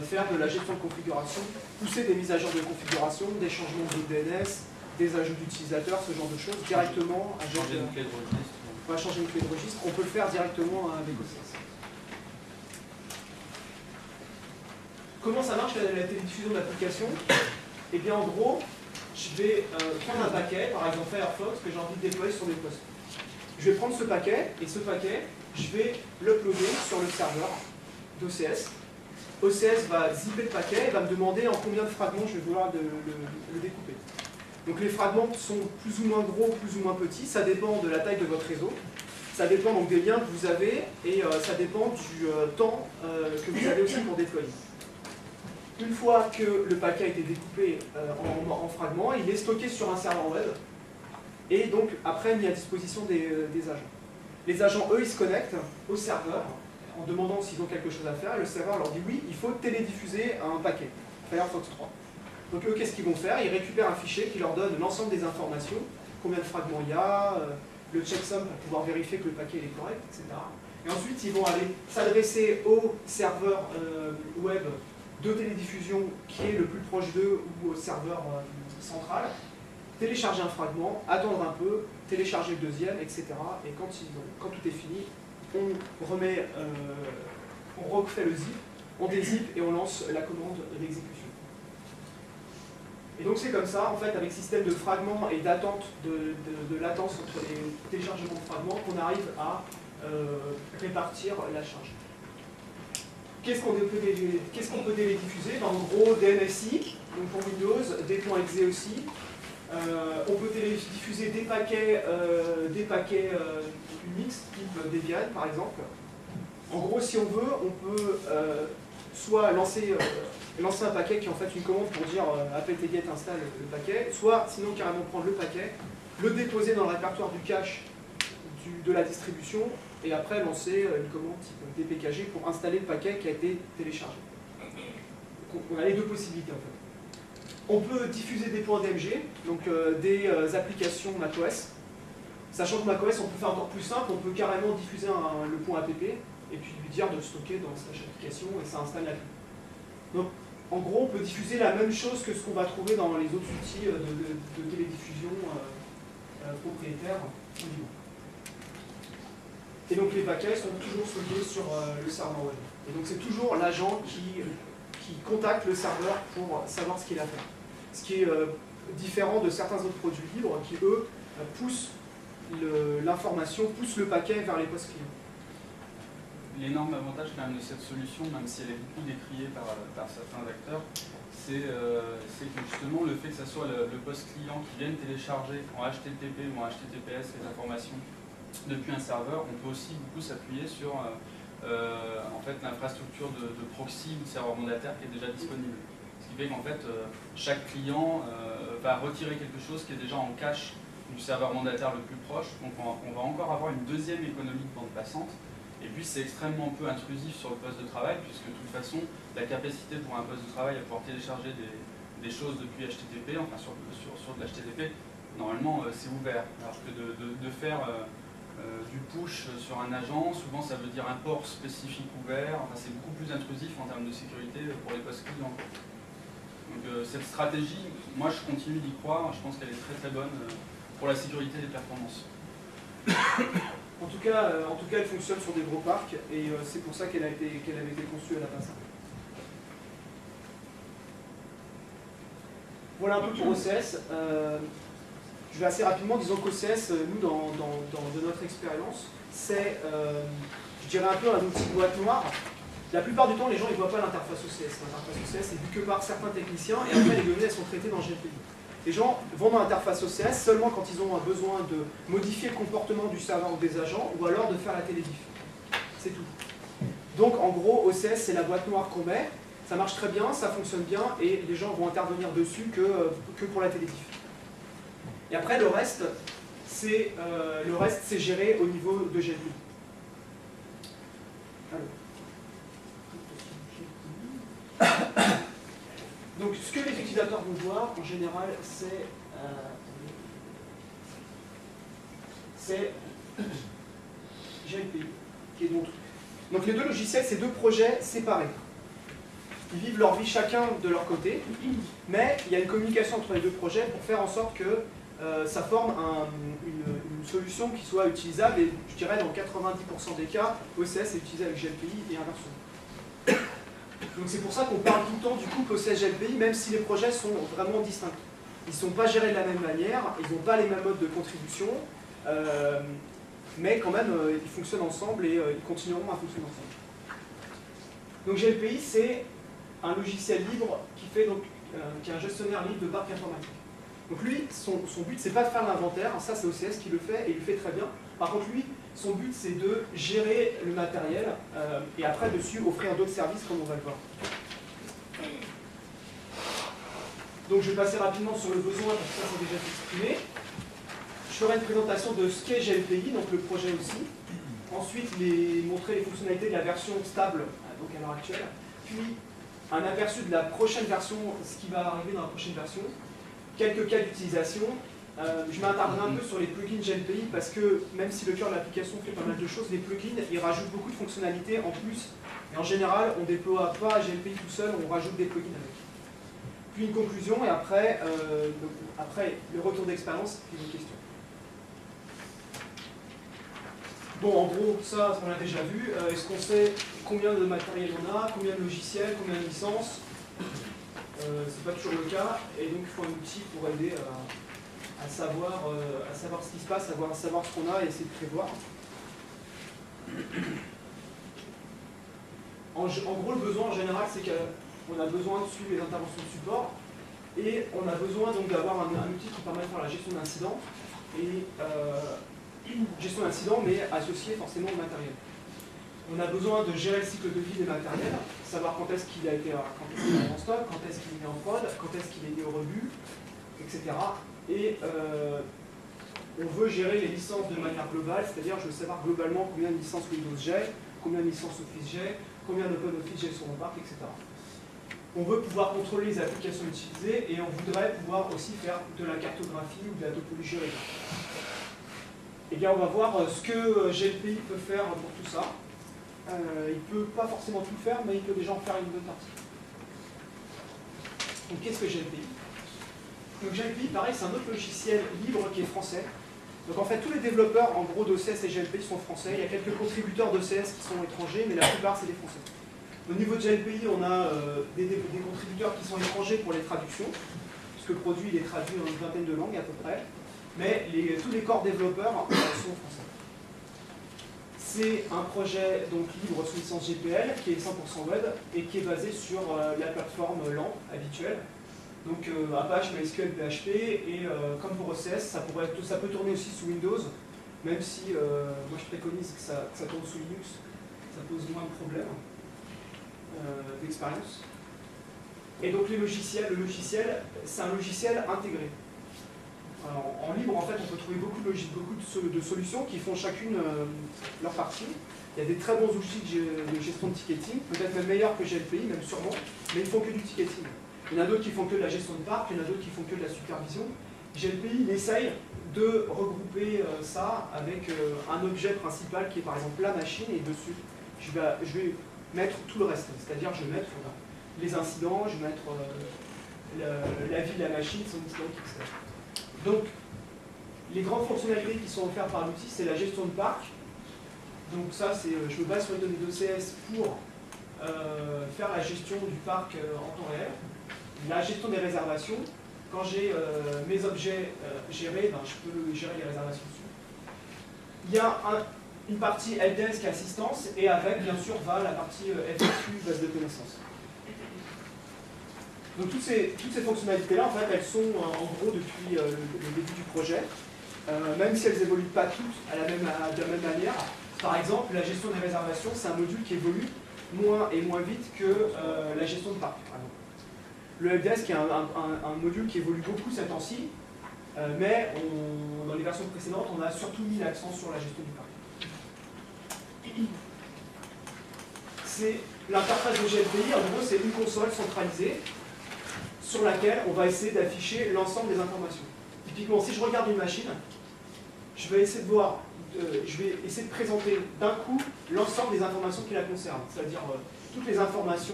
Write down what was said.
faire de la gestion de configuration, pousser des mises à jour de configuration, des changements de DNS, des ajouts d'utilisateurs, ce genre de choses, directement avec... Changer une clé de registre. On va changer une clé de registre, on peut le faire directement avec OCS. Comment ça marche la télédiffusion d'application? Eh bien en gros, je vais prendre un paquet, par exemple Firefox, que j'ai envie de déployer sur des postes. Je vais prendre ce paquet, et ce paquet, je vais l'uploader sur le serveur d'OCS. OCS va zipper le paquet et va me demander en combien de fragments je vais vouloir le découper. Donc les fragments sont plus ou moins gros, plus ou moins petits, ça dépend de la taille de votre réseau, ça dépend donc des liens que vous avez, et ça dépend du temps que vous avez aussi pour déployer. Une fois que le paquet a été découpé en fragments, il est stocké sur un serveur web, et donc après mis à disposition des agents. Les agents, eux, ils se connectent au serveur en demandant s'ils ont quelque chose à faire, et le serveur leur dit oui, il faut télédiffuser un paquet, Firefox 3. Donc eux, qu'est-ce qu'ils vont faire? Ils récupèrent un fichier qui leur donne l'ensemble des informations, combien de fragments il y a, le checksum pour pouvoir vérifier que le paquet est correct, etc. Et ensuite, ils vont aller s'adresser au serveur web de télédiffusion qui est le plus proche d'eux ou au serveur central, télécharger un fragment, attendre un peu, télécharger le deuxième, etc. Et quand tout est fini, on refait le zip, on dézip et on lance la commande d'exécution. Et donc c'est comme ça, en fait, avec système de fragments et d'attente, de latence entre les téléchargements de fragments, qu'on arrive à répartir la charge. Qu'est-ce qu'on peut télédiffuser? En gros, DNSI, donc pour Windows, des .exe aussi. On peut télédiffuser des paquets Unix, type Debian par exemple. En gros, si on veut, on peut soit lancer un paquet qui est en fait une commande pour dire apt-get installe le paquet, soit sinon carrément prendre le paquet, le déposer dans le répertoire du cache de la distribution, et après lancer une commande type dpkg pour installer le paquet qui a été téléchargé. Donc on a les deux possibilités en fait. On peut diffuser des points DMG, donc des applications macOS. Sachant que macOS, on peut faire encore plus simple, on peut carrément diffuser le point app et puis lui dire de le stocker dans slash application et ça installe l'appli. Donc en gros, on peut diffuser la même chose que ce qu'on va trouver dans les autres outils de télédiffusion propriétaires au niveau. Et donc les paquets sont toujours stockés sur le serveur web. Et donc c'est toujours l'agent qui contacte le serveur pour savoir ce qu'il a à faire. Ce qui est différent de certains autres produits libres qui, eux, poussent l'information, poussent le paquet vers les postes clients. L'énorme avantage quand même de cette solution, même si elle est beaucoup décriée par certains acteurs, c'est que justement le fait que ce soit le poste client qui vienne télécharger en HTTP ou en HTTPS les informations depuis un serveur, on peut aussi beaucoup s'appuyer sur en fait, l'infrastructure de proxy ou de serveur mandataire qui est déjà disponible. Ce qui fait qu'en fait, chaque client va retirer quelque chose qui est déjà en cache du serveur mandataire le plus proche. Donc on va encore avoir une deuxième économie de bande passante. Et puis c'est extrêmement peu intrusif sur le poste de travail, puisque de toute façon, la capacité pour un poste de travail à pouvoir télécharger des choses depuis HTTP, enfin sur de l'HTTP, normalement c'est ouvert. Alors que de faire du push sur un agent, souvent ça veut dire un port spécifique ouvert, enfin, c'est beaucoup plus intrusif en termes de sécurité pour les postes clients. Donc cette stratégie, moi je continue d'y croire, je pense qu'elle est très très bonne pour la sécurité des performances. En tout cas, elle fonctionne sur des gros parcs et c'est pour ça qu'elle avait été conçue à la base. Voilà un peu pour OCS. Je vais assez rapidement, disons qu'OCS, nous, de notre expérience, c'est, je dirais un peu un outil de boîte noire. La plupart du temps, les gens ne voient pas l'interface OCS. L'interface OCS est vue que par certains techniciens et après les données elles sont traitées dans GPU. Les gens vont dans l'interface OCS seulement quand ils ont besoin de modifier le comportement du serveur ou des agents ou alors de faire la télédiff. C'est tout. Donc en gros, OCS c'est la boîte noire qu'on met, ça marche très bien, ça fonctionne bien et les gens vont intervenir dessus que pour la télédiff. Et après le reste, c'est géré au niveau de GPU. Donc ce que les utilisateurs vont voir en général, c'est GLPI qui est mon truc. Donc les deux logiciels, c'est deux projets séparés. Ils vivent leur vie chacun de leur côté, mais il y a une communication entre les deux projets pour faire en sorte que ça forme une solution qui soit utilisable, et je dirais dans 90% des cas, OCS est utilisé avec GLPI et inversement. Donc c'est pour ça qu'on parle tout le temps du couple OCS-GLPI, même si les projets sont vraiment distincts. Ils ne sont pas gérés de la même manière, ils n'ont pas les mêmes modes de contribution, mais quand même ils fonctionnent ensemble et ils continueront à fonctionner ensemble. Donc GLPI, c'est un logiciel libre qui est un gestionnaire libre de parc informatique. Donc lui, son but, c'est pas de faire l'inventaire, ça c'est OCS qui le fait, et il le fait très bien. Par contre, lui, son but, c'est de gérer le matériel, et après, dessus, offrir d'autres services, comme on va le voir. Donc je vais passer rapidement sur le besoin, parce que ça c'est déjà exprimé. Je ferai une présentation de ce qu'est GLPI, donc le projet aussi. Ensuite, montrer les fonctionnalités de la version stable, donc à l'heure actuelle. Puis, un aperçu de la prochaine version, ce qui va arriver dans la prochaine version. Quelques cas d'utilisation. Je m'attarderai un peu sur les plugins GLPI parce que même si le cœur de l'application fait pas mal de choses, les plugins, ils rajoutent beaucoup de fonctionnalités en plus. Et en général, on ne déploie pas GLPI tout seul, on rajoute des plugins avec. Puis une conclusion et après le retour d'expérience et vos questions. Bon, en gros, ça, on l'a déjà vu. Est-ce qu'on sait combien de matériel on a, combien de logiciels, combien de licences? C'est pas toujours le cas, et donc il faut un outil pour aider à savoir ce qui se passe, à savoir ce qu'on a et essayer de prévoir. En gros, le besoin en général, c'est qu'on a besoin de suivre les interventions de support, et on a besoin donc d'avoir un outil qui permet de faire la gestion d'incidents, et gestion d'incidents, mais associé forcément au matériel. On a besoin de gérer le cycle de vie des matériels, savoir quand est-ce qu'il a été en stock, quand est-ce qu'il est en prod, quand est-ce qu'il est au rebut, etc. Et on veut gérer les licences de manière globale, c'est-à-dire je veux savoir globalement combien de licences Windows j'ai, combien de licences Office j'ai, combien d'OpenOffice j'ai sur mon parc, etc. On veut pouvoir contrôler les applications utilisées et on voudrait pouvoir aussi faire de la cartographie ou de la topologie réseau. Eh bien, on va voir ce que GLPI peut faire pour tout ça. Il ne peut pas forcément tout faire, mais il peut déjà en faire une bonne partie. Donc qu'est-ce que GLPI? Donc GLPI, pareil, c'est un autre logiciel libre qui est français. Donc en fait, tous les développeurs, en gros, d'OCS et GLPI sont français. Il y a quelques contributeurs d'OCS qui sont étrangers, mais la plupart, c'est des français. Au niveau de GLPI, on a des contributeurs qui sont étrangers pour les traductions, puisque le produit il est traduit dans une vingtaine de langues à peu près. Mais tous les corps développeurs sont français. C'est un projet donc libre sous licence GPL qui est 100% web et qui est basé sur la plateforme LAMP habituelle. Donc Apache, MySQL, PHP et comme pour OCS, ça peut tourner aussi sous Windows, même si moi je préconise que ça tourne sous Linux, ça pose moins de problèmes d'expérience. Et donc le logiciel, c'est un logiciel intégré. Alors, en libre, en fait, on peut trouver beaucoup de solutions qui font chacune leur partie. Il y a des très bons outils de gestion de ticketing, peut-être même meilleurs que GLPI, même sûrement, mais ils ne font que du ticketing. Il y en a d'autres qui font que de la gestion de parc, il y en a d'autres qui font que de la supervision. GLPI, il essaye de regrouper ça avec un objet principal qui est par exemple la machine, et dessus, je vais mettre tout le reste. C'est-à-dire, je vais mettre les incidents, je vais mettre la vie de la machine, son historique, etc. Donc, les grandes fonctionnalités qui sont offertes par l'outil, c'est la gestion de parc. Donc ça, je me base sur les données d'OCS pour faire la gestion du parc en temps réel. La gestion des réservations. Quand j'ai mes objets gérés, je peux gérer les réservations dessus. Il y a une partie helpdesk assistance, et avec, bien sûr, va la partie FAQ, base de connaissances. Donc toutes ces fonctionnalités-là, en fait, elles sont en gros depuis le début du projet, même si elles n'évoluent pas toutes de la même manière. Par exemple, la gestion des réservations, c'est un module qui évolue moins et moins vite que la gestion de parc. Le helpdesk est un module qui évolue beaucoup ces temps-ci, mais dans les versions précédentes, on a surtout mis l'accent sur la gestion du parc. C'est l'interface de GLPI, en gros, c'est une console centralisée sur laquelle on va essayer d'afficher l'ensemble des informations. Typiquement, si je regarde une machine, je vais essayer de présenter d'un coup l'ensemble des informations qui la concernent, c'est-à-dire toutes les informations